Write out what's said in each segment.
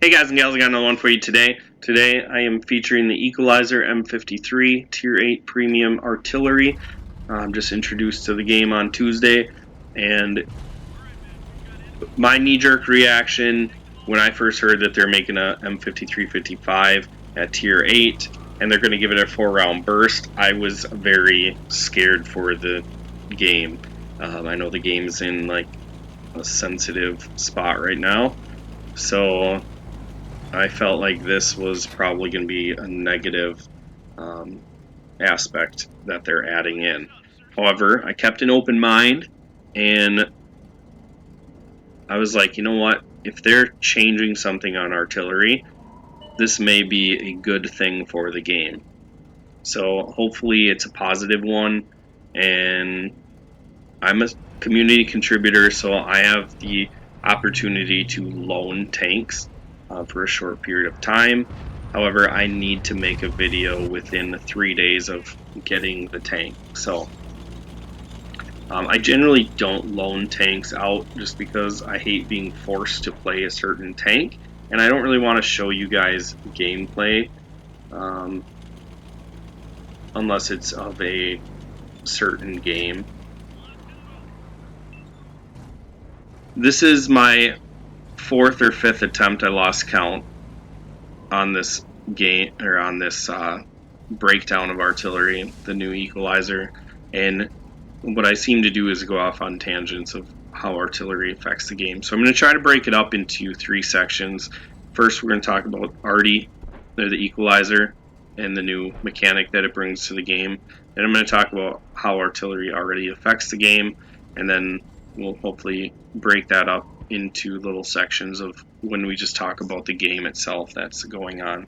Hey guys and gals, I got another one for you today. Today I am featuring the Equalizer M53 Tier 8 Premium Artillery. I'm just introduced to the game on Tuesday, and my knee-jerk reaction when I first heard that they're making a M53-55 at Tier 8 and they're going to give it a 4-round burst, I was very scared for the game. I know the game's in like a sensitive spot right now, so I felt like this was probably going to be a negative aspect that they're adding in. However, I kept an open mind, and I was like, you know what? If they're changing something on artillery, this may be a good thing for the game. So hopefully it's a positive one, and I'm a community contributor, so I have the opportunity to loan tanks for a short period of time. However, I need to make a video within 3 days of getting the tank. So I generally don't loan tanks out just because I hate being forced to play a certain tank, and I don't really want to show you guys gameplay unless it's of a certain game. This is my 4th or 5th attempt. I lost count on this game, or on this breakdown of artillery, the new Equalizer, and what I seem to do is go off on tangents of how artillery affects the game. So I'm going to try to break it up into 3 sections. First, we're going to talk about arty, the Equalizer, and the new mechanic that it brings to the game. Then I'm going to talk about how artillery already affects the game, and then we'll hopefully break that up into little sections of when we just talk about the game itself that's going on.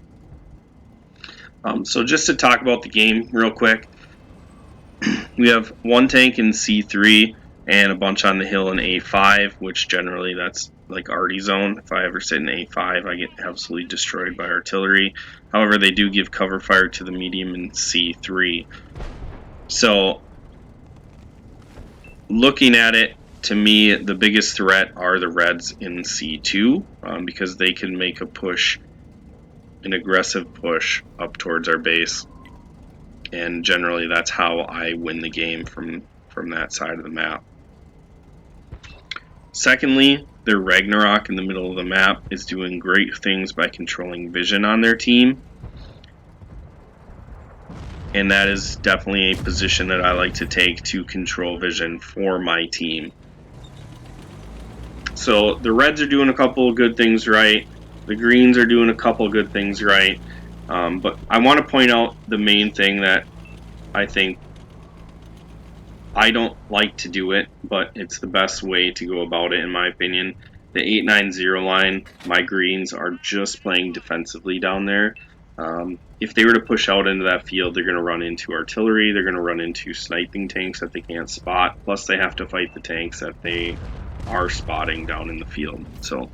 So just to talk about the game real quick, we have one tank in C3 and a bunch on the hill in A5, which generally that's like arty zone. If I ever sit in A5, I get absolutely destroyed by artillery. However, they do give cover fire to the medium in C3. So looking at it, to me, the biggest threat are the Reds in C2 because they can make a push, an aggressive push up towards our base. And generally that's how I win the game from that side of the map. Secondly, their Ragnarok in the middle of the map is doing great things by controlling vision on their team. And that is definitely a position that I like to take to control vision for my team. So the Reds are doing a couple of good things right. The Greens are doing a couple of good things right. But I want to point out the main thing that I think I don't like to do it, but it's the best way to go about it in my opinion. The 8-9-0 line, my Greens are just playing defensively down there. If they were to push out into that field, they're going to run into artillery, they're going to run into sniping tanks that they can't spot, plus they have to fight the tanks that they are spotting down in the field. So,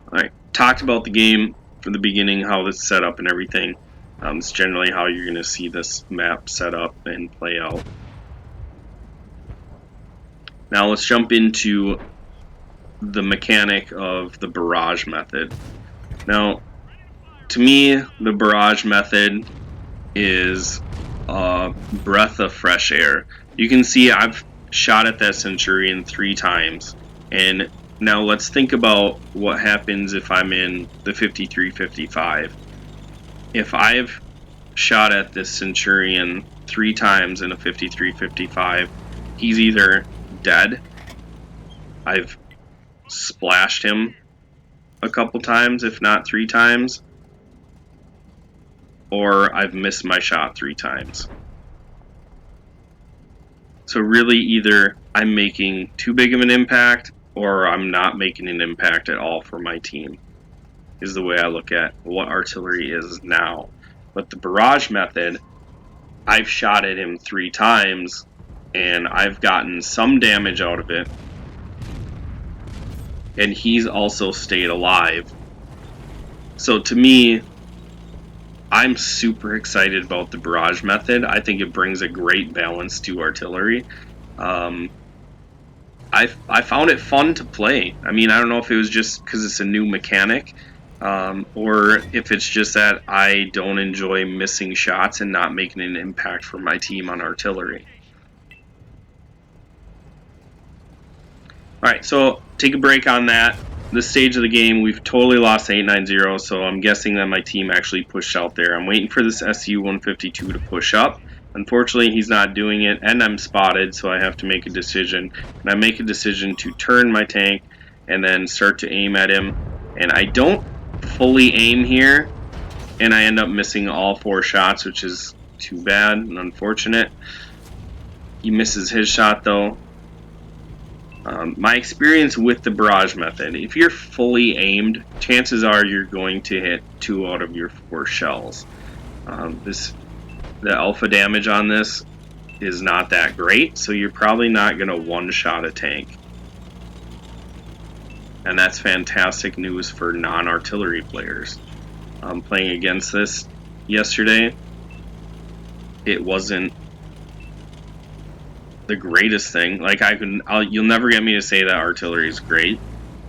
I talked about the game from the beginning, how it's set up and everything. It's generally how you're going to see this map set up and play out. Now let's jump into the mechanic of the barrage method. Now, to me, the barrage method is a breath of fresh air. You can see I've shot at that Centurion 3 times, and now let's think about what happens if I'm in the 53-55. If I've shot at this Centurion 3 times in a 53-55, he's either dead, I've splashed him a couple times, if not 3 times, or I've missed my shot 3 times. So really, either I'm making too big of an impact or I'm not making an impact at all for my team, is the way I look at what artillery is now. But the barrage method, I've shot at him 3 times and I've gotten some damage out of it, and he's also stayed alive. So to me, I'm super excited about the barrage method. I think it brings a great balance to artillery. I found it fun to play. I mean, I don't know if it was just because it's a new mechanic, or if it's just that I don't enjoy missing shots and not making an impact for my team on artillery. Alright, so take a break on that. This stage of the game, we've totally lost 8-9-0, so I'm guessing that my team actually pushed out there. I'm waiting for this SU-152 to push up. Unfortunately, he's not doing it, and I'm spotted, so I have to make a decision. And I make a decision to turn my tank and then start to aim at him. And I don't fully aim here, and I end up missing all 4 shots, which is too bad and unfortunate. He misses his shot, though. My experience with the barrage method, if you're fully aimed, chances are you're going to hit 2 out of your 4 shells. The alpha damage on this is not that great, so you're probably not going to one-shot a tank. And that's fantastic news for non-artillery players. Playing against this yesterday, it wasn't the greatest thing. Like, you'll never get me to say that artillery is great,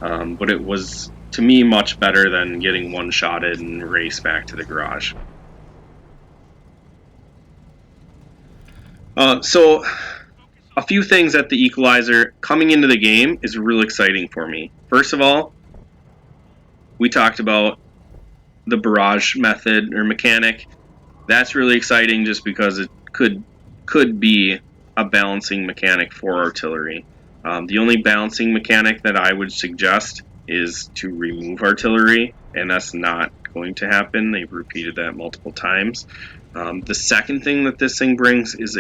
but it was, to me, much better than getting one-shotted and raced back to the garage. So, a few things at the Equalizer coming into the game is real exciting for me. First of all, we talked about the barrage method or mechanic. That's really exciting just because it could be a balancing mechanic for artillery. The only balancing mechanic that I would suggest is to remove artillery, and that's not going to happen. They've repeated that multiple times. The second thing that this thing brings is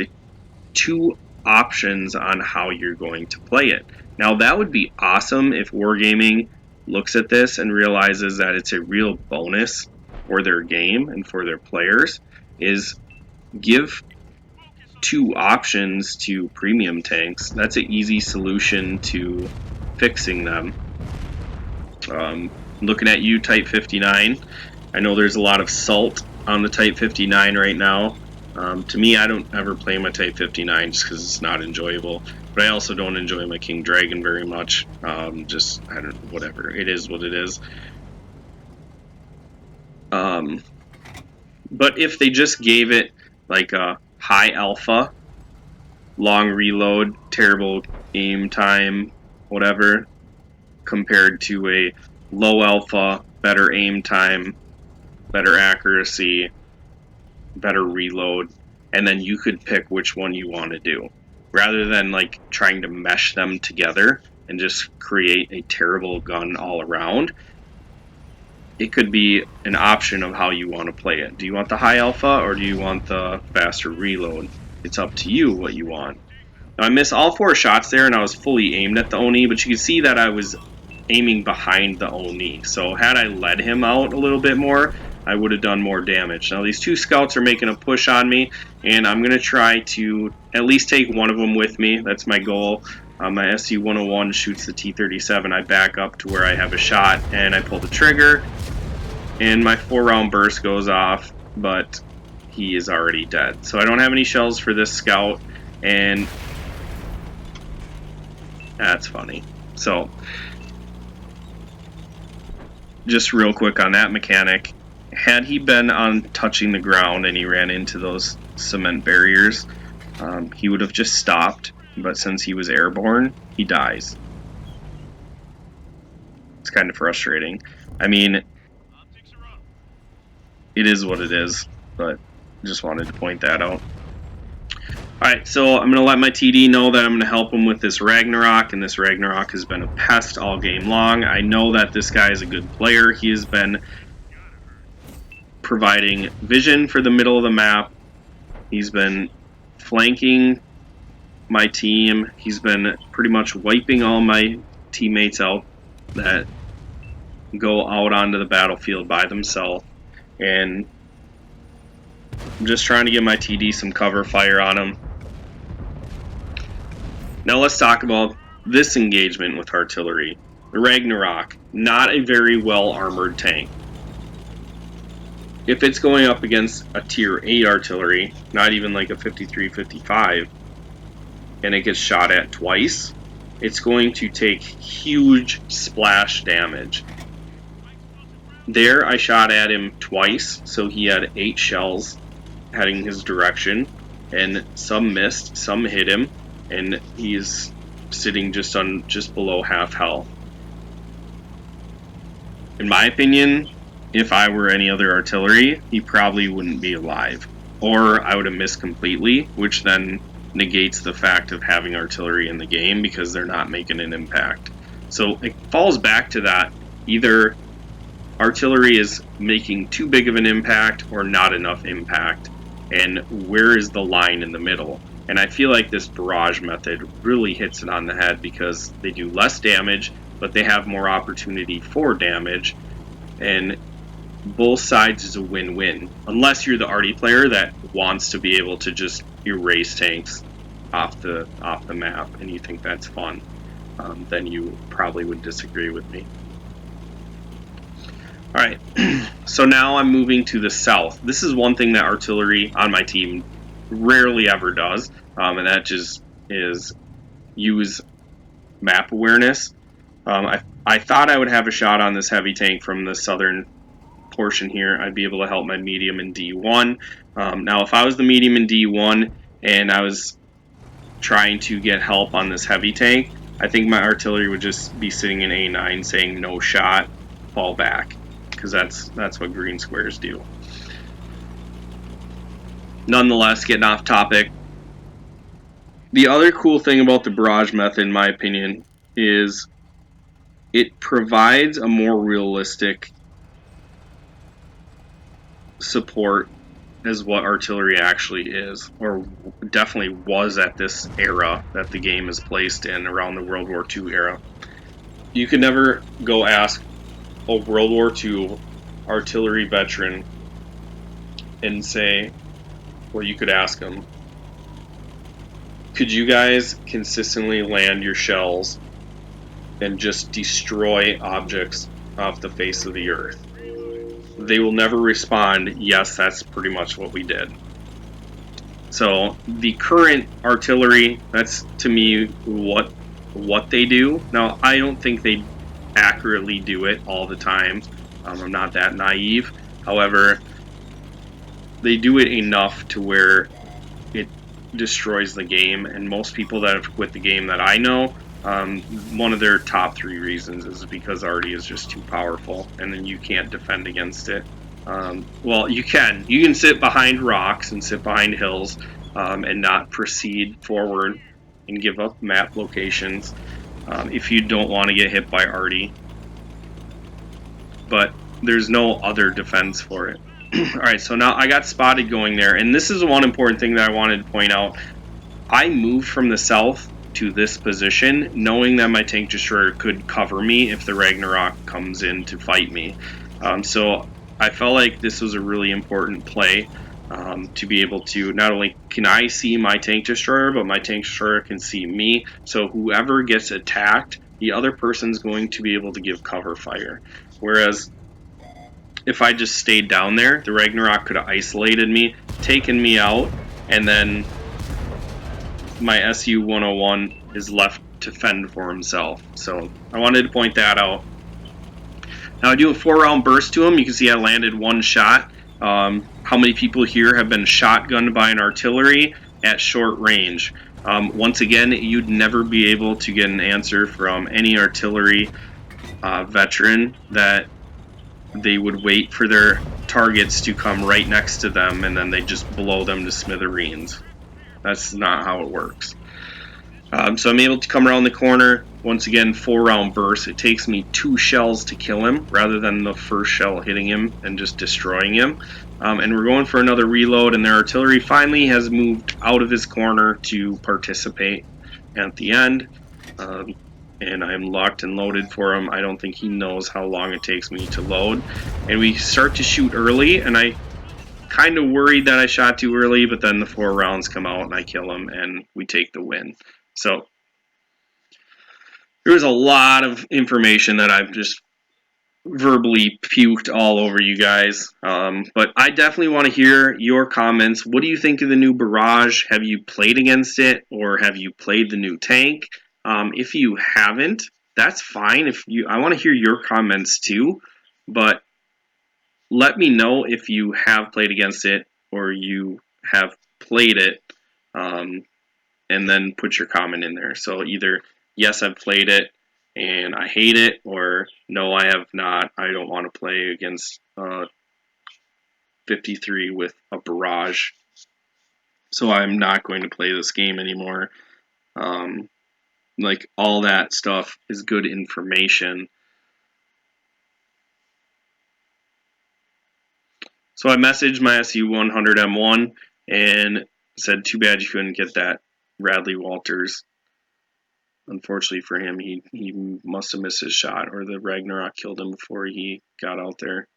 2 options on how you're going to play it. Now, that would be awesome if Wargaming looks at this and realizes that it's a real bonus for their game and for their players, is give 2 options to premium tanks. That's an easy solution to fixing them. Looking at you, Type 59. I know there's a lot of salt on the Type 59 right now. To me, I don't ever play my Type 59 just because it's not enjoyable. But I also don't enjoy my King Dragon very much. Whatever. It is what it is. But if they just gave it like a high alpha, long reload, terrible aim time, whatever, compared to a low alpha, better aim time, better accuracy, better reload, and then you could pick which one you want to do, rather than like trying to mesh them together and just create a terrible gun all around. It could be an option of how you want to play it. Do you want the high alpha or do you want the faster reload? It's up to you what you want. Now, I missed all 4 shots there and I was fully aimed at the Oni, but you can see that I was aiming behind the Oni. So had I led him out a little bit more, I would have done more damage. Now these 2 scouts are making a push on me, and I'm going to try to at least take one of them with me. That's my goal. My SU-101 shoots the T-37. I back up to where I have a shot, and I pull the trigger, and my 4-round burst goes off, but he is already dead. So I don't have any shells for this scout, and that's funny. So, just real quick on that mechanic, had he been on touching the ground and he ran into those cement barriers, he would have just stopped, but since he was airborne, he dies. It's kind of frustrating. I mean, it is what it is, but just wanted to point that out. Alright, so I'm going to let my TD know that I'm going to help him with this Ragnarok, and this Ragnarok has been a pest all game long. I know that this guy is a good player. He has been providing vision for the middle of the map. He's been flanking my team. He's been pretty much wiping all my teammates out that go out onto the battlefield by themselves. And I'm just trying to give my TD some cover fire on him. Now let's talk about this engagement with artillery. The Ragnarok, not a very well armored tank. If it's going up against a tier 8 artillery, not even like a 53-55, and it gets shot at twice, it's going to take huge splash damage. There, I shot at him twice, so he had 8 shells heading his direction, and some missed, some hit him, and he's sitting just below half health. In my opinion, if I were any other artillery, he probably wouldn't be alive, or I would have missed completely, which then negates the fact of having artillery in the game because they're not making an impact. So it falls back to that: either artillery is making too big of an impact or not enough impact, and where is the line in the middle? And I feel like this barrage method really hits it on the head because they do less damage, but they have more opportunity for damage, and both sides is a win-win, unless you're the arty player that wants to be able to just erase tanks off the map and you think that's fun. Then you probably would disagree with me. Alright, so now I'm moving to the south. This is one thing that artillery on my team rarely ever does, and that just is use map awareness. I thought I would have a shot on this heavy tank from the southern portion here. I'd be able to help my medium in D1. Now, if I was the medium in D1 and I was trying to get help on this heavy tank, I think my artillery would just be sitting in A9 saying no shot, fall back, because that's what green squares do. Nonetheless, getting off topic, the other cool thing about the barrage method, in my opinion, is it provides a more realistic support as what artillery actually is, or definitely was at this era that the game is placed in, around the World War II era. You could never go ask a World War II artillery veteran and say, well, you could ask them, could you guys consistently land your shells and just destroy objects off the face of the earth? They will never respond, yes, that's pretty much what we did. So the current artillery, that's to me what they do. Now, I don't think they accurately do it all the time. I'm not that naive. However, they do it enough to where it destroys the game, and most people that have quit the game that I know, one of their top 3 reasons is because arty is just too powerful, and then you can't defend against it. Well, you can sit behind rocks and sit behind hills, and not proceed forward and give up map locations if you don't want to get hit by arty, but there's no other defense for it. Alright, so now I got spotted going there, and this is one important thing that I wanted to point out. I moved from the south to this position knowing that my tank destroyer could cover me if the Ragnarok comes in to fight me. So I felt like this was a really important play, to be able to, not only can I see my tank destroyer, but my tank destroyer can see me, so whoever gets attacked, the other person's going to be able to give cover fire. Whereas if I just stayed down there, the Ragnarok could have isolated me, taken me out, and then my SU-101 is left to fend for himself. So I wanted to point that out. Now I do a 4-round burst to him. You can see I landed 1 shot. How many people here have been shotgunned by an artillery at short range? Once again, you'd never be able to get an answer from any artillery veteran that they would wait for their targets to come right next to them and then they just blow them to smithereens. That's not how it works. So I'm able to come around the corner. Once again, 4-round burst. It takes me 2 shells to kill him rather than the first shell hitting him and just destroying him. And we're going for another reload, and their artillery finally has moved out of his corner to participate at the end. And I'm locked and loaded for him. I don't think he knows how long it takes me to load. And we start to shoot early, and I kind of worried that I shot too early, but then the 4 rounds come out and I kill him and we take the win. So there was a lot of information that I've just verbally puked all over you guys, but I definitely want to hear your comments. What do you think of the new barrage? Have you played against it, or have you played the new tank? If you haven't, that's fine. I want to hear your comments too, but let me know if you have played against it or you have played it, and then put your comment in there. So either yes, I've played it and I hate it, or no, I have not. I don't want to play against 53 with a barrage, so I'm not going to play this game anymore. Like, all that stuff is good information. So I messaged my SU-100M1 and said, too bad you couldn't get that Radley Walters. Unfortunately for him, he must have missed his shot, or the Ragnarok killed him before he got out there.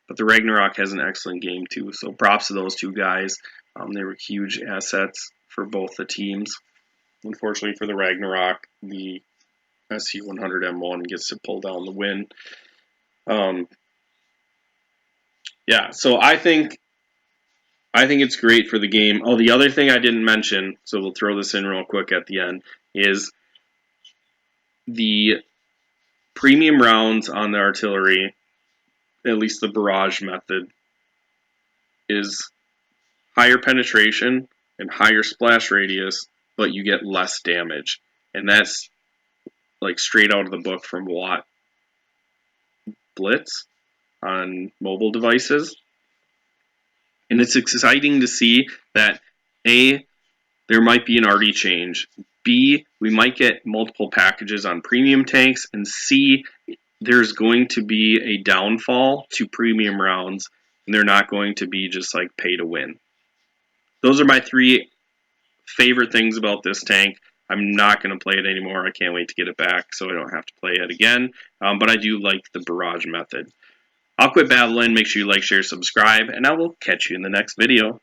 But the Ragnarok has an excellent game too, so props to those two guys. They were huge assets for both the teams. Unfortunately for the Ragnarok, the SU-100M1 gets to pull down the win. Yeah, so I think it's great for the game. Oh, the other thing I didn't mention, so we'll throw this in real quick at the end, is the premium rounds on the artillery, at least the barrage method, is higher penetration and higher splash radius, but you get less damage. And that's like straight out of the book from Watt Blitz on mobile devices. And it's exciting to see that A, there might be an arty change. B, we might get multiple packages on premium tanks. And C, there's going to be a downfall to premium rounds, and they're not going to be just like pay to win. Those are my three favorite things about this tank. I'm not going to play it anymore. I can't wait to get it back so I don't have to play it again. But I do like the barrage method. I'll quit babbling. Make sure you like, share, subscribe, and I will catch you in the next video.